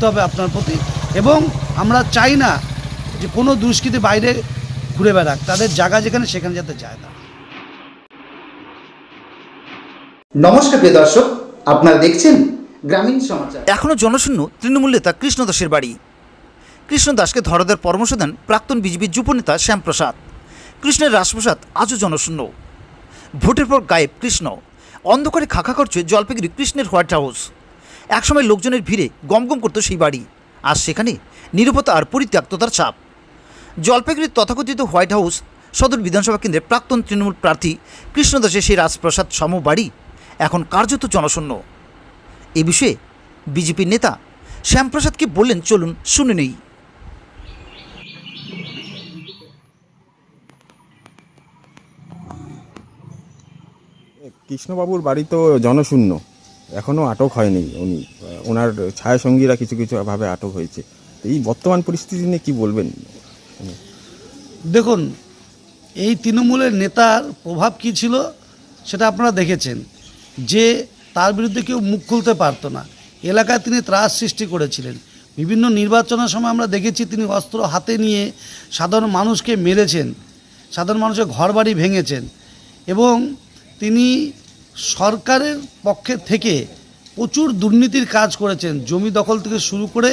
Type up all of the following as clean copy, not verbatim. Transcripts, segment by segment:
হবে আপনার প্রতি, এবং আমরা চাই না যে কোনো দুষ্কৃতী বাইরে ঘুরে বেড়াক, তাদের জায়গা যেখানে সেখানে যাতে যায় না। নমস্কার প্রিয় দর্শক, আপনারা দেখছেন গ্রামীণ সমাচার। এখনও জনশূন্য তৃণমূল নেতা কৃষ্ণ দাসের বাড়ি। কৃষ্ণ দাসকে ধরাদের পরামর্শ দেন প্রাক্তন বিজেপি যুবনেতা শ্যামপ্রসাদ। কৃষ্ণের রাজপ্রসাদ আজও জনশূন্য। ভোটের পর গায়েব কৃষ্ণ। অন্ধকারে খাখা করছে জলপাইগুড়ি কৃষ্ণের হোয়াইট হাউস। একসময় লোকজনের ভিড়ে গমগম করত সেই বাড়ি, আর সেখানে নীরবতা আর পরিত্যক্ততার ছাপ। জলপাইগুড়ির তথাকথিত হোয়াইট হাউস সদর বিধানসভা কেন্দ্রের প্রাক্তন তৃণমূল প্রার্থী কৃষ্ণ দাসের সেই রাজপ্রসাদ সম বাড়ি এখন কার্যত জনশূন্য। এ বিষয়ে বিজেপির নেতা শ্যামপ্রসাদ কি বললেন, চলুন শুনে নেই। কৃষ্ণবাবুর বাড়ি তো জনশূন্য, এখনও আটক হয়নি। ওনার ছায়াসঙ্গীরা কিছু ভাবে আটক হয়েছে। এই বর্তমান পরিস্থিতি নিয়ে কী বলবেন? দেখুন, এই তৃণমূলের নেতার প্রভাব কী ছিল সেটা আপনারা দেখেছেন, যে তার বিরুদ্ধে কেউ মুখ খুলতে পারতো না। এলাকায় তিনি ত্রাস সৃষ্টি করেছিলেন। বিভিন্ন নির্বাচনের সময় আমরা দেখেছি তিনি অস্ত্র হাতে নিয়ে সাধারণ মানুষকে মেরেছেন, সাধারণ মানুষের ঘরবাড়ি ভেঙেছেন, এবং তিনি সরকারের পক্ষে থেকে প্রচুর দুর্নীতির কাজ করেছেন। জমি দখল থেকে শুরু করে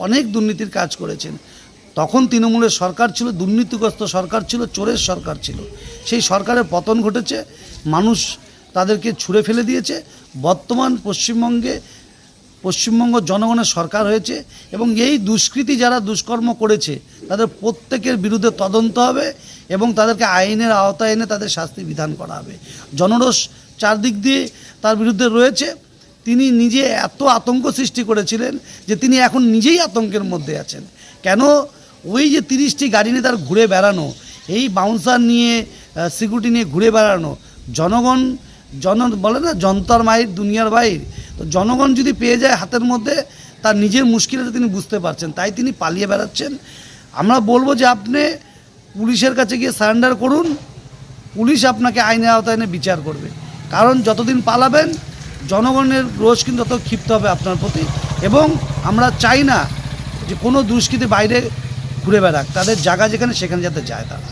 অনেক দুর্নীতির কাজ করেছেন। তখন তৃণমূলের সরকার ছিল, দুর্নীতিগ্রস্ত সরকার ছিল, চোরের সরকার ছিল। সেই সরকারের পতন ঘটেছে, মানুষ তাদেরকে ছুঁড়ে ফেলে দিয়েছে। বর্তমান পশ্চিমবঙ্গ জনগণের সরকার হয়েছে, এবং এই দুষ্কৃতী যারা দুষ্কর্ম করেছে তাদের প্রত্যেকের বিরুদ্ধে তদন্ত হবে এবং তাদেরকে আইনের আওতায় এনে তাদের শাস্তি বিধান করা হবে। জনরোষ চারদিক দিয়ে তার বিরুদ্ধে রয়েছে। তিনি নিজে এত আতঙ্ক সৃষ্টি করেছিলেন যে তিনি এখন নিজেই আতঙ্কের মধ্যে আছেন। কেন? ওই যে 30টি গাড়ি নিয়ে তার ঘুরে বেড়ানো, এই বাউন্সার নিয়ে, সিকিউরিটি নিয়ে ঘুরে বেড়ানো, বলে না জনতার মায়ের দুনিয়ার বাইর, তো জনগণ যদি পেয়ে যায় হাতের মধ্যে, তার নিজের মুশকিলটা তিনি বুঝতে পারছেন, তাই তিনি পালিয়ে বেড়াচ্ছেন। আমরা বলবো যে আপনি পুলিশের কাছে গিয়ে সারেন্ডার করুন, পুলিশ আপনাকে আইনের আওতায় এনে বিচার করবে। কারণ যতদিন পালাবেন জনগণের রোষ কিন্তু তত ক্ষিপ্ত হবে আপনার প্রতি, এবং আমরা চাই না যে কোনো দুষ্কৃতী বাইরে ঘুরে বেড়াক, তাদের জায়গা যেখানে সেখানে যাতে যায় তারা।